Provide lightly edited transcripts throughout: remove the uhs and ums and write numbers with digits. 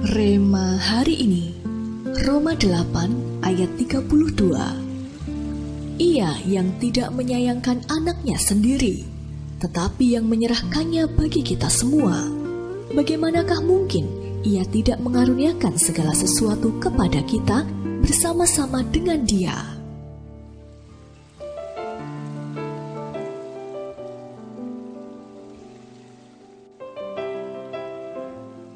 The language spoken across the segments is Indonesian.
Rema hari ini, Roma 8 ayat 32. Ia yang tidak menyayangkan anaknya sendiri, tetapi yang menyerahkannya bagi kita semua, bagaimanakah mungkin ia tidak mengaruniakan segala sesuatu kepada kita bersama-sama dengan Dia?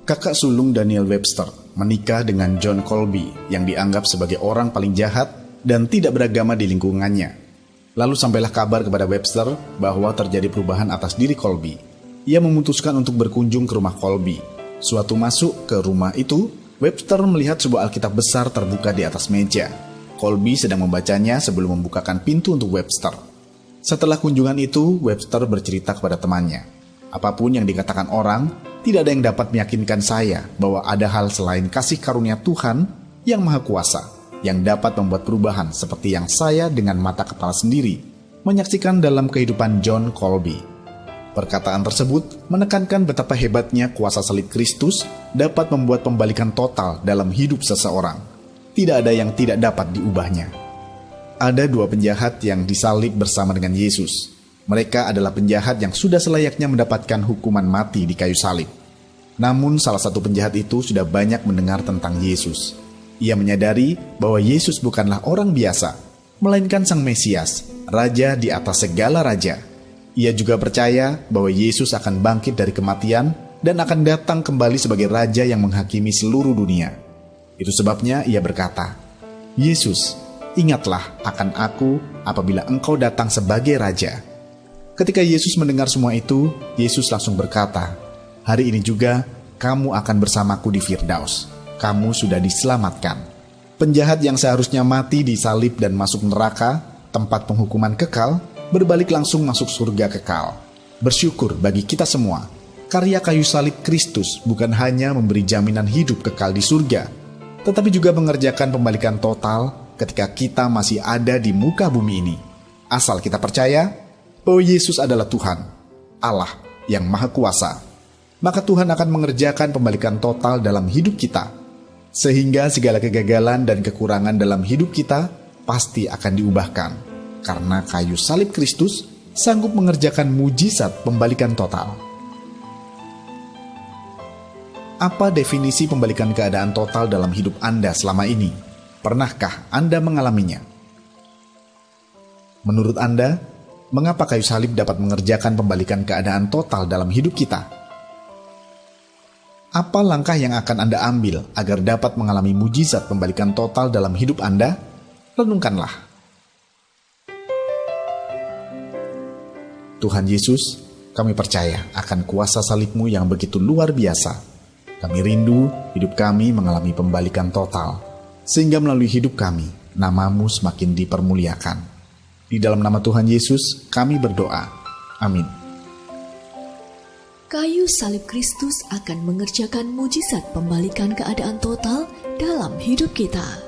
Kakak sulung Daniel Webster menikah dengan John Colby yang dianggap sebagai orang paling jahat dan tidak beragama di lingkungannya. Lalu sampailah kabar kepada Webster bahwa terjadi perubahan atas diri Colby. Ia memutuskan untuk berkunjung ke rumah Colby. Suatu masuk ke rumah itu, Webster melihat sebuah Alkitab besar terbuka di atas meja. Colby sedang membacanya sebelum membukakan pintu untuk Webster. Setelah kunjungan itu, Webster bercerita kepada temannya, "Apapun yang dikatakan orang, tidak ada yang dapat meyakinkan saya bahwa ada hal selain kasih karunia Tuhan yang Maha Kuasa yang dapat membuat perubahan seperti yang saya dengan mata kepala sendiri menyaksikan dalam kehidupan John Colby." Perkataan tersebut menekankan betapa hebatnya kuasa salib Kristus dapat membuat pembalikan total dalam hidup seseorang. Tidak ada yang tidak dapat diubahnya. Ada dua penjahat yang disalib bersama dengan Yesus. Mereka adalah penjahat yang sudah selayaknya mendapatkan hukuman mati di kayu salib. Namun salah satu penjahat itu sudah banyak mendengar tentang Yesus. Ia menyadari bahwa Yesus bukanlah orang biasa, melainkan Sang Mesias, Raja di atas segala raja. Ia juga percaya bahwa Yesus akan bangkit dari kematian dan akan datang kembali sebagai Raja yang menghakimi seluruh dunia. Itu sebabnya ia berkata, "Yesus, ingatlah akan aku apabila Engkau datang sebagai Raja." Ketika Yesus mendengar semua itu, Yesus langsung berkata, "Hari ini juga kamu akan bersamaku di Firdaus. Kamu sudah diselamatkan." Penjahat yang seharusnya mati di salib dan masuk neraka, tempat penghukuman kekal, berbalik langsung masuk surga kekal. Bersyukur bagi kita semua, karya kayu salib Kristus bukan hanya memberi jaminan hidup kekal di surga, tetapi juga mengerjakan pembalikan total ketika kita masih ada di muka bumi ini. Asal kita percaya bahwa Yesus adalah Tuhan, Allah yang Maha Kuasa, maka Tuhan akan mengerjakan pembalikan total dalam hidup kita, sehingga segala kegagalan dan kekurangan dalam hidup kita pasti akan diubahkan, karena kayu salib Kristus sanggup mengerjakan mujizat pembalikan total. Apa definisi pembalikan keadaan total dalam hidup Anda selama ini? Pernahkah Anda mengalaminya? Menurut Anda, mengapa kayu salib dapat mengerjakan pembalikan keadaan total dalam hidup kita? Apa langkah yang akan Anda ambil agar dapat mengalami mujizat pembalikan total dalam hidup Anda? Renungkanlah. Tuhan Yesus, kami percaya akan kuasa salib-Mu yang begitu luar biasa. Kami rindu hidup kami mengalami pembalikan total, sehingga melalui hidup kami, nama-Mu semakin dipermuliakan. Di dalam nama Tuhan Yesus, kami berdoa. Amin. Kayu salib Kristus akan mengerjakan mujizat pembalikan keadaan total dalam hidup kita.